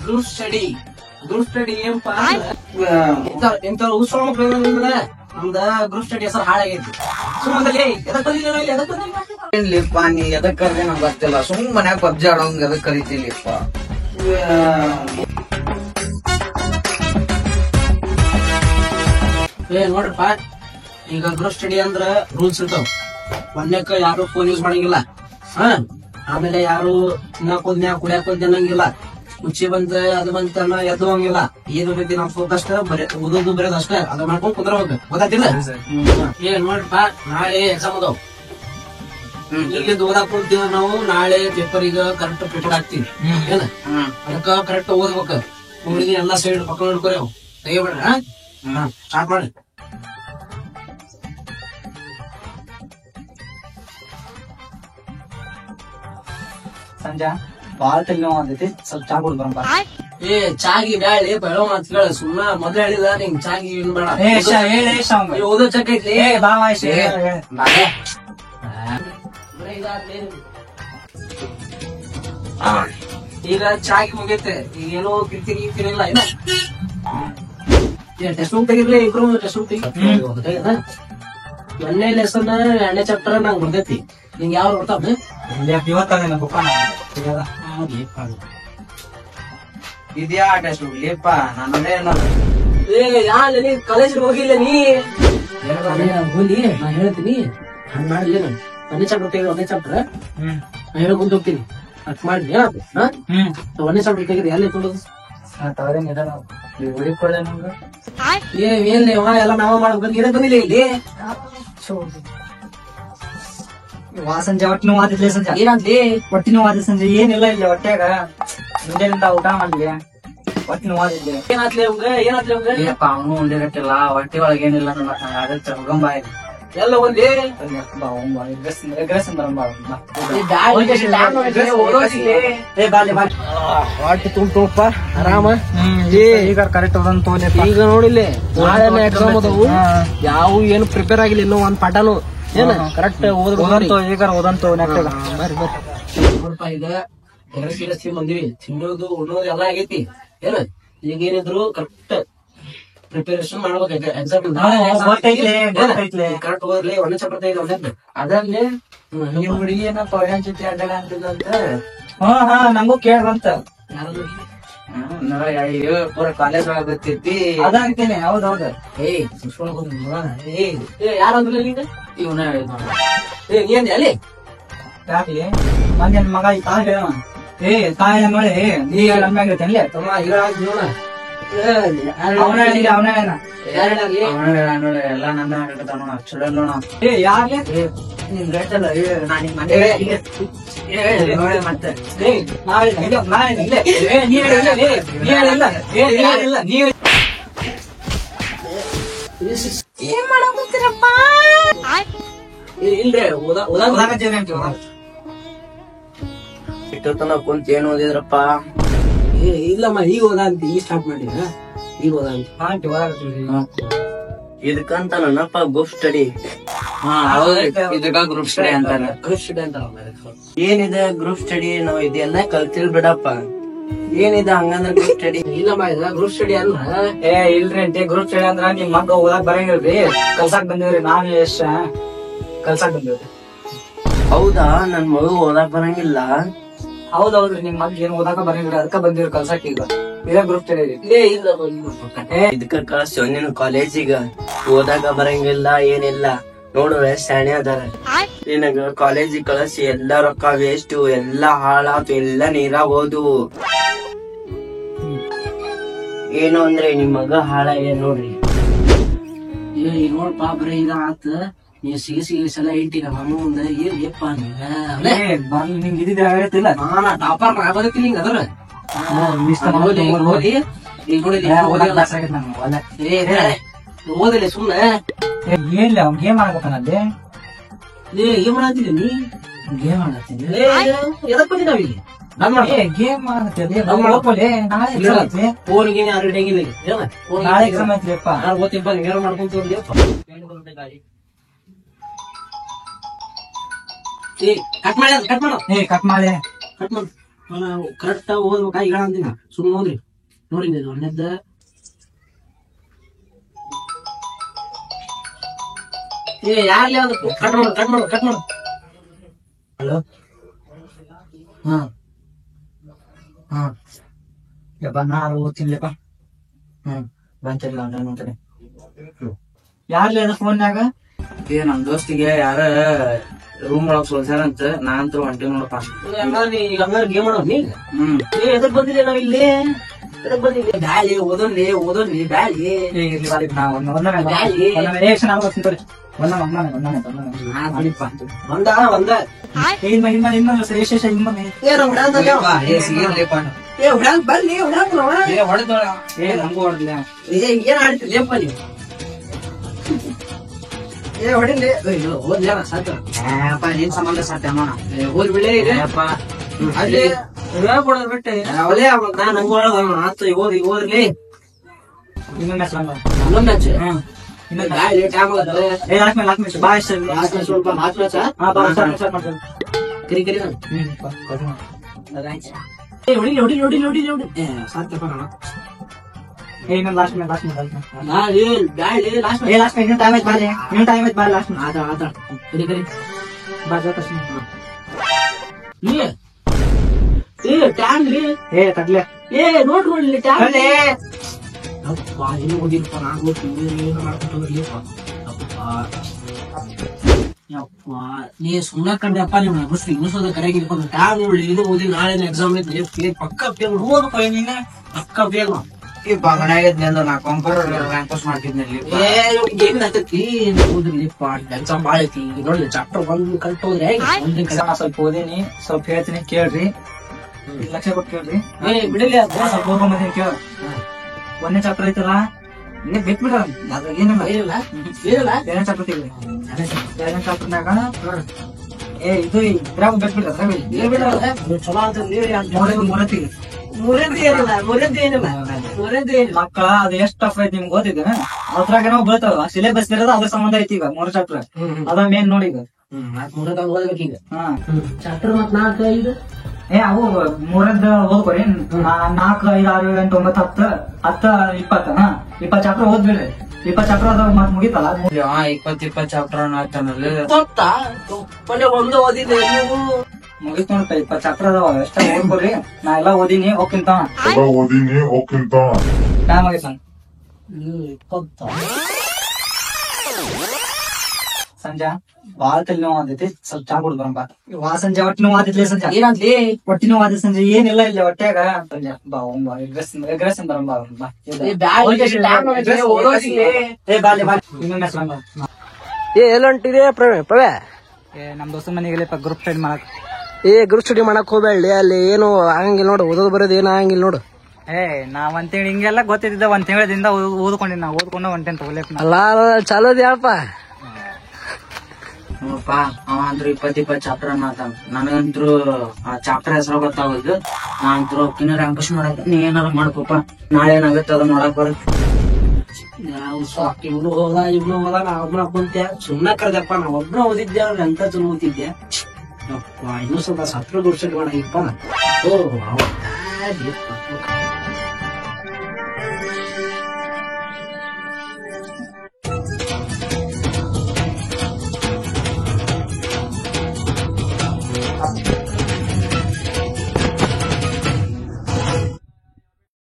Group study ಏನಪ್ಪ ಇಂತ ಉತ್ಸವ ಮಕ್ಕಳು ನಮ್ದ ಗ್ರೂಪ್ ಸ್ಟಡಿ ಹೆಸರು ಹಾಳಾಗೈತಿ. ಏನ್ಲಿಪ್ಪ ನೀ ಎದಕ್ ಕರ್ದೆ ನಂಗೆ ಗೊತ್ತಿಲ್ಲ. ಸುಮ್ ಮನ್ಯಾಗ ಪಬ್ಜಿ ಆಡೋಂಗ್ ಎದಕ್ ಕರಿತಿಲಿಪ್ಪ. ನೋಡ್ರಪ್ಪ, ಈಗ ಗ್ರೂಪ್ ಸ್ಟಡಿ ಅಂದ್ರ ರೂಲ್ಸ್ ಇರ್ತಾವ. ಒಂದಕ್ಕ ಯಾರು ಫೋನ್ ಯೂಸ್ ಮಾಡಂಗಿಲ್ಲ. ಆಮೇಲೆ ಯಾರು ತಿನ್ನಾಕೋದ್ನ್ಯಾಗ ಕುಡಿಯಾಕೋದ್ ಅನ್ನಂಗಿಲ್ಲ. ಮುಂಚೆ ಬಂದ ಅದು ಬಂತ ಎದ್ದು ಹಂಗಿಲ್ಲ. ಏನು ರೀತಿ ನಮ್ ಫೋಕಸ್ ಬರೀ ಓದೋದು ಬರೋದು ಅಷ್ಟೇ. ಅದು ಮಾಡ್ಕೊಂಡ್ ಕುಂದ್ರಬೇಕು. ಗೊತ್ತಾತಿಲ್ಲ? ನೋಡ್ರಪ್ಪ, ನಾಳೆ ಎಕ್ಸಾಮ್ ಅದಾವ. ಇಲ್ಲಿಂದ ಓದಾಕ್ ಕುಂತೀವಿ ನಾವು. ನಾಳೆ ಪೇಪರ್ ಈಗ ಕರೆಕ್ಟ್ ಪ್ರಿಪೇರ್ ಆಗ್ತೀವಿ. ಏನ ಅದಕ್ಕ ಕರೆಕ್ಟ್ ಓದ್ಬೇಕ. ಹುಡುಗಿ ಎಲ್ಲಾ ಸೈಡ್ ಪಕ್ಕ ನೋಡ್ಕೊರೇವ್. ತೆಗಿಬೇಡ್ರ. ಸ್ಟಾರ್ಟ್ ಮಾಡಿ. ಸಂಜಾ ಬಾಳ ತಲೆ ನೋವು ಆತೈತಿ, ಸ್ವಲ್ಪ ಚಾ ಕುಡ್ ಬರಂಬ. ಚಾಗಿ ಬ್ಯಾಳಿ ಬೆಳೋ ಮಾತ್ ಕೇಳ. ಸುಮ್ಮ ಮೊದ್ಲು ಹೇಳಿದ ನಿಂಗ್ ಚಾಗಿ ಬೇಡ. ಓದೋ ಚಕ್ ಐತಿ. ಈಗ ಚಾಗಿ ಮುಗೈತೆ. ಈಗ ಏನೋ ಕಿರ್ತಿರಿ ಇಲ್ಲ. ಟೆಸ್ಟ್ ಬುಕ್ ತೆಗಿರ್ಲಿ. ಇಬ್ರು ಟೆಸ್ಟ್ ಬುಕ್ ತೆಗಿ. ಒಂದನೇ ಲೆಸನ್ 2ನೇ ಚಾಪ್ಟರ್ ನಂಗೆ ಬರ್ದೈತಿ. ನಿಂಗೆ ಯಾವ ಬರ್ತಾವ? ಇದ್ಯಾ ಟೆಸ್ಟ್ ಲೇಪ ನಾನೇ ಕಾಲೇಜ್ ಹೋಗಿಲ್ಲ ನೀ. ಹೋಗಿ ನಾ ಹೇಳ್ತೀನಿ. ಹಂಗ ಮಾಡ್ಲಿ. ನಾನು 1ನೇ ಚಾಪ್ಟರ್ ತೆಗೆದು 1ನೇ ಚಾಪ್ಟರ್ ನಾ ಹೇಳ್ಕೊಂತ ಹೋಗ್ತೀನಿ. ಅಟ್ ಮಾಡಿ 1ನೇ ಚಾಪ್ಟರ್ ತೆಗೆದು ಎಲ್ಲಿ ಕೊಡೋದು? ಏನ್ ಎಲ್ಲ ನಾವ ಮಾಡ್ಬೇಕು. ಏನಕ್ಕೆ ಬಂದಿಲ್ಲ ಇಲ್ಲಿ? ಸಂಜೆ ಹೊಟ್ಟೆ ನೋವು ಆದಿತ್ಲೆ. ಸಂಜೆ ಏನಂತ್ಲಿ? ಹೊಟ್ಟೆ ನೋವು ಆದ ಸಂಜೆ. ಏನಿಲ್ಲ ಇಲ್ಲಿ ಹೊಟ್ಯಾಗ. ಮುಂಜಾನಿಂದ ಊಟ ಮಾಡ್ಲಿ. ಹೊಟ್ಟೆ ನೋವು ಆದಿದ್ಲೆ. ಏನಾತ್ಲಿ ಅವಂಗ? ಏನಪ್ಪ ಅವನು ಉಂಡಿರಟ್ಟಿಲ್ಲ. ಹೊಟ್ಟೆ ಒಳಗೆ ಏನಿಲ್ಲ. ಅದಕ್ಕೆ ಹೋಗಂಬ ಎಲ್ಲ ಒಂದೇ ಹೊಟ್ಟೆ ತುಂಬಪ್ಪ ಆರಾಮ. ಈಗ ಕರೆಕ್ಟ್ ಈಗ ನೋಡಿಲ್ಲಿ ನಾಳೆ ಎಕ್ಸಾಮ್ ಅದಾವು. ಯಾವ ಏನು ಪ್ರಿಪೇರ್ ಆಗಿಲ್ಲ ಇನ್ನೂ ಒಂದ್ ಪಾಠನು. ಏನ ಕರೆಕ್ಟ್ ಓದ್ಬೇಕು. ಈಗ ಓದಂತ ನೋಡಪ್ಪ, ಈಗ ಎರಡ್ ಬಂದಿವಿ. ತಿನ್ನೋದು ಉಣ್ಣೋದು ಎಲ್ಲ ಆಗೈತಿ. ಏನ ಈಗ ಏನಿದ್ರು ಕರೆಕ್ಟ್ ಪ್ರಿಪರೇಷನ್ ಮಾಡ್ಬೇಕು. ಎಕ್ಸಾಮ್ ಕರೆಕ್ಟ್ ಹೋದ್ಲಿ. 1ನೇ ಚಾಪ್ಟರ್ ತೆಗೆದು ಅದಾದ್ಮೇಲೆ ನಿಮ್ ಹುಡುಗಿ ಏನಪ್ಪ ಜೊತೆ ಅಡ್ಡಾಡ ಅಂತಿದ್ದಂತ. ನಂಗೂ ಕೇಳ್ಬಂತ. ಪೂರ ಕಾಲೇಜ್ ಒಳಗ ಗೊತ್ತೈತಿ. ಅದಾಗ್ತೇನೆ. ಹೌದೌದು. ಯಾರಂದ್ರ ಇವನ ಏನ್ ಅಲ್ಲಿ ಯಾಕೆ ಮಂದಿ ಮಗ ಈ ಕಾಲ ಹೇಳ. ಕಾಯ ನೋಡಿ ನೀ ನಮ್ಮಾಗಿರ್ತೇನೆ. ಅವನ ಎಲ್ಲ ನನ್ನ ಚಲೋ ನೋಡ. ಯಾರ್ಲಿ ನಿಮ್ ರೇಟಲ್ಲ ನೋಡಿ ಮತ್ತೆ ಏನ್ ಮಾಡಕತ್ತೀರಪ್ಪ? ಇಲ್ರಿ ಇಟ್ಟತನ ಕುಂತ ಏನ್ ಓದಿದ್ರಪ್ಪ? ಇಲ್ಲಮ್ಮ, ಈಗ ಓದಂತ. ಈಗ ಸ್ಟಾರ್ಟ್ ಮಾಡಿದ್ರ. ಈಗ ಓದಂತ ಇದಕ್ಕಂತ ನನ್ನಪ್ಪ ಗ್ರೂಪ್ ಸ್ಟಡಿ. ಇದಕ್ಕ ಗ್ರೂಪ್ ಸ್ಟಡಿ ಅಂತಾರ. ಗ್ರೂಪ್ ಸ್ಟಡಿ ಅಂತಾರ. ಏನಿದೆ ಗ್ರೂಪ್ ಸ್ಟಡಿ? ನಾವ್ ಇದೆಲ್ಲ ಕಲ್ತಿಲ್ ಬಿಡಪ್ಪ. ಏನಿದೆ ಹಂಗಂದ್ರ ಗ್ರೂಪ್ ಸ್ಟಡಿ? ಇಲ್ಲಮ್ಮ, ಇದ ಗ್ರೂಪ್ ಸ್ಟಡಿ ಅಲ್ಲ. ಇಲ್ರಿ ಅಂತೆ. ಗ್ರೂಪ್ ಸ್ಟಡಿ ಅಂದ್ರ ನಿಮ್ ಮಗ ಓದಾಕ್ ಬರಂಗಿಲ್ರಿ. ಕಲ್ಸಾಕ್ ಬಂದಿವ್ರಿ. ನಾವ್ ಎಷ್ಟ ಕಲ್ಸಾಕ್ ಬಂದಿವ್ರಿ. ಹೌದಾ? ನನ್ ಮಗ ಓದಾಕ್ ಬರಂಗಿಲ್ಲ? ಹೌದೌದ್ರಿ. ನಿಮ್ ಮಗ ಏನ್ ಓದಾಕ ಬರಂಗಿಲ್ಲ. ಅದಕ್ಕ ಬಂದಿವ್ರಿ ಕಲ್ಸಾಕ್. ಈಗ ಇದೇ ಗ್ರೂಪ್ ಸ್ಟಡಿ ರೀ. ಇದಕ್ಕ ಕಳ್ಸೋ ನಿನ್ ಕಾಲೇಜಿಗ. ಓದಾಕ ಬರಂಗಿಲ್ಲ ಏನಿಲ್ಲ. ನೋಡು ಎಷ್ಟ್ ಶಾಣೆ ಅದಾರ. ನಿನಗ ಕಾಲೇಜಿಗೆ ಕಳಿಸಿ ಎಲ್ಲಾ ರೊಕ್ಕ ವೇಸ್ಟ್. ಎಲ್ಲಾ ಹಾಳಾತು. ಎಲ್ಲಾ ನೀರಾಗ ಹೋದು. ಏನು ಅಂದ್ರೆ ನಿಮ್ ಮಗ ಹಾಳಾಗ್ಯ ನೋಡ್ರಿ. ನೋಡ್ಪಾ, ಬರೀ ಇದ ಆತ. ನೀ ಸಿಗಿ ಸಲ ಹೇಳ್ತಿ ನಮ್ಮ ಅಮ್ಮ ಮುಂದ. ಏನ್ಪ ನಿಂಗ್ ಇದಿದ್ರೆ ಆಗತ್ತಿಲ್ಲ. ಟಾಪರ್ ಆಗತ್ತಿಲ್ಲ. ಹಿಂಗ ಅದ್ರ ಓದಲಿ ಸುಮ್ನೆ. ಏನಿಲ್ಲ ಅವ್ನ್ ಗೇಮ್ ಆಡಕತ್ತಾನಲ್ಲಿ. ಏನ್ ಮಾಡತ್ತೀನಿ ನೀ? ಗೇಮ್ ಆಡತ್ತೀನಿ. ಎದಕ್ ಬಂದಿ ನಾವಿಲ್ಲಿ? ಗೇಮ್ ಆಡತ್ತೀನಿ. ಫೋನ್ಗೆ ಆಗಿಲ್ಲ. ನಾಳೆ ಎಕ್ಸಾಮ್ ಐತ್ಲಿಪ್ಪ. ನಾನು ಓದ್ತಿಪ್ಪ. ನೀವೇನು ಮಾಡ್ಕೊಂತ ಕಟ್ ಮಾಡಿ. ಕಟ್ ಮಾಡಿ. ಕಟ್ ಮಾಡಿ. ಕರೆಕ್ಟ್ ಓದ್ಬೇಕಾ ಈಗ ಅಂದಿನ ಸುಮ್ಮನೆ ಹೋದ್ರಿ ನೋಡಿ ಒಂದೇದ್ದ ಯಾರ್ಲಿ ಅದು ಕಟ್ ಮಾಡು ಹಲೋ ಹಾ ಯಪ್ಪ ನಾನು ಓದ್ತೀನಿಪ್ಪ ಬಂತಿಲ್ಲ ಅಂತಾನೆ ಯಾರ್ಲಿ ಅದ ಫೋನ್ಯಾಗ ನಮ್ ದೋಸ್ತಿಗೆ ಯಾರ ರೂಮ್ ಒಳಗ್ ಸೋಲ್ಸಾರಂತ ನಾ ಅಂತೂ ಹೊಂಟಿ ನೋಡಪ್ಪ ಹಂಗಾರ ಗೇಮ್ ಮಾಡೋದ್ ನೀ ಎದಕ್ ಬಂದಿಲ್ಲ ನಾವ್ ಇಲ್ಲಿ ಎದಕ್ ಬಂದಿಲ್ಲ ಬ್ಯಾಳಿ ಓದೋನ್ಲಿ ಬ್ಯಾಳಿ ಏನ್ ಆಡ್ತಿಲ್ಲಪ್ಪ ನೀವು ಹೊಡಿಲಿ ಓದ್ಲ ಸಾಕಪ್ಪ ನಿನ್ ಸಂಬಂಧ ಸಾಧ್ಯ ಓದ್ ಬಿಡೇ ಅಲ್ಲಿ ಹೇಳ್ಕೊಡೋದ್ ಬಿಟ್ಟೆ ಅವಲೇ ನಾನ್ ಹಂಗ ಆತು ಓದಿ ಓದ್ಲಿ ಇನ್ನೊಂದ್ ಮ್ಯಾಚ್ ಕರಿ ಕರಿ ಹೊಡಿ ಸಾಧ್ಯಪ್ಪ ನಾನು ನೋಡ್ರಿ ನೀ ಸುಮ್ಮನೆ ಕಂಡ್ರಪ್ಪ ನಿಮ್ಮ ಇನ್ನಿಸೋದ ಕರೆಯಾಗಿರ್ಪ ಟ್ಯಾಬ್ ನೋಡಿ ಇದು ಓದಿ ನಾಳೆ ಎಕ್ಸಾಮ್ ಐತಿ ಪಕ್ಕ ಫೇಲ್ ಓದಪ್ಪ ನೀನ ಪಕ್ಕ ಫೇಲ್ ಈ ಬಗನಾಗಿದ್ನಿ ಅಂದ್ರ ನಾ ಕಂಪ್ಯೂಟರ್ ರ್ಯಾಂಕ್ ಮಾಡ್ತಿದ್ನಲ್ಲಿ ಏನ್ ಆಗ್ತೈತಿ ಓದ್ರಿಪ್ಪ ಎಕ್ಸಾಮ್ ಬಾಳ ಐತಿ ನೋಡ್ಲಿ ಚಾಪ್ಟರ್ ಒಂದ್ ಕಲ್ಟ್ ಹೋದ್ರೆ ಸ್ವಲ್ಪ ಓದಿನಿ ಸ್ವಲ್ಪ ಹೇಳ್ತೀನಿ ಕೇಳ್ರಿ ಲಕ್ಷ ಕೊಟ್ಟು ಕೇಳ್ರಿ ಬಿಡಲಿ ಸ್ವಲ್ಪ ಓದ್ಕೊಂಬಂದಿನಿ ಕೇಳ ಒಂದೇ ಚಾಪ್ಟರ್ ಐತಲ್ಲ ಇನ್ನೇ ಬಿಟ್ಬಿಡ್ರ ಅದ್ರಾಗ ಏನಿಲ್ಲ ಎರಡನೇ ಚಾಪ್ಟರ್ ತೆಗ್ರಿ ಎರಡನೇ ಚಾಪ್ಟರ್ನಾಗ ಇದು ಇದ್ರಾಗ ಬಿಟ್ಬಿಡ್ರ ಚಲೋ ಅಂತ ಮಕ್ಕಳ ಅದು ಎಷ್ಟ್ ಟಫ್ ಐತಿ ನಿಮ್ಗೆ ಗೊತ್ತಿದೆ ಅದ್ರಾಗ ನಾವು ಬೀಳ್ತಾವ ಸಿಲೆಬಸ್ ಇರೋದು ಅದ್ರ ಸಂಬಂಧ ಐತಿ ಈಗ 3 ಚಾಪ್ಟರ್ ಅದ ಮೇನ್ ನೋಡಿ ಈಗ ಓದ್ಬೇಕೀಗ ಹಾ ಚಾಪ್ಟರ್ ಮತ್ 4 5 ಅವು 3ದ ಓದ್ಕೊರಿ 4 5 6 7 8 9 10 10 20 20 ಚಾಪ್ಟರ್ ಓದ್ಬಿಡ್ರಿ 20 ಚಾಪ್ಟರ್ ಅದ ಮತ್ ಮುಗಿತಲ್ಲ 20 ಚಾಪ್ಟರ್ ಆಗ್ತಾನಲ್ಲಿ ಒಂದು ಓದಿದೆ ಮುಗಿತ್ ನೋಡ್ತಾ 20 ಚಾಪ್ಟರ್ ಅದಾವ ಎಷ್ಟ ಓದ್ಕೊರಿ ನಾ ಎಲ್ಲಾ ಓದಿನಿ ಹೋಗ್ಕಿಂತ ಟೈಮ್ ಆಗೈತೆ ಸಂಜೆ ಬಾಳ ತಲೆ ನೋವು ಆದೈತಿ ಸ್ವಲ್ಪ ಚಾ ಕುಡ್ ಬರಂಬ ಸಂಜೆ ಹೊಟ್ಟೆ ನೋವು ಆದಿತ್ಲಿ ಸಂಜೆ ಏನಾದ್ಲಿ ಹೊಟ್ಟೆ ನೋವು ಆದ ಸಂಜೆ ಏನಿಲ್ಲ ಇಲ್ಲ ಹೊಟ್ಯಾಗ ಸಂಜೆ ಬಾ ಎಗ್ರೆಸ್ ಬರಂಬ ಎಲ್ಲಂಟಿದೆ ಪ್ರವೇ ನಮ್ ದೋಸ್ತ ಮನೆಗೆ ಗ್ರೂಪ್ ಸ್ಟಡಿ ಮಾಡಕ್ ಗ್ರೂಪ್ ಸ್ಟಡಿ ಮಾಡಕ್ ಹೋಗ್ಬೇಡಿ ಅಲ್ಲಿ ಏನು ಆಗಂಗಿಲ್ಲ ನೋಡು ಓದೋದು ಬರೋದು ಏನು ಆಗಂಗಿಲ್ಲ ನೋಡು ನಾವ್ ಅಂತೇಳಿ ಹಿಂಗೆಲ್ಲ ಗೊತ್ತಿದ್ದ ಒಂದ್ ತಿಂಗಳದಿಂದ ಓದ್ಕೊಂಡಿ ನಾ ಓದ್ಕೊಂಡು ಒಂಟೇನ್ ತಗೊಲೇಪ ಅಲ್ಲ ಚಲೋದ್ಯಾಪ ನೋಡಪ್ಪ ಅವ ಅಂದ್ರು 20 ಚಾಪ್ಟರ್ ಅನ್ನತಾನ ನನಗಂತ್ರು ಆ ಚಾಪ್ಟರ್ ಹೆಸರು ಗೊತ್ತಾಗೋದು ನಾ ಅಂತೂ ಹೋಗ್ತೀನಿ ರ್ಯಾಂಕ್ ಮಾಡಕ್ ನೀ ಏನಾರ ಮಾಡ್ಕೋಪ ನಾಳೆ ಏನಾಗತ್ತೆ ಅದ ನೋಡಕ್ ಬರುತ್ತೆ ಇವ್ನು ಹೋದ ನಾ ಒಬ್ಬನ ಕುಂತೆ ಸುಮ್ಮನೆ ಕರೆದಪ್ಪ ನಾ ಒಬ್ಬನ ಓದಿದ್ದೆ ಅವ್ರ ಎಂತ ಚಲೋ ಓದಿದ್ದೆ ಇನ್ನೂ ಸ್ವಲ್ಪ ಸತ್ರ ದುರ್ಸಟ್ ಮಾಡಪ್ಪ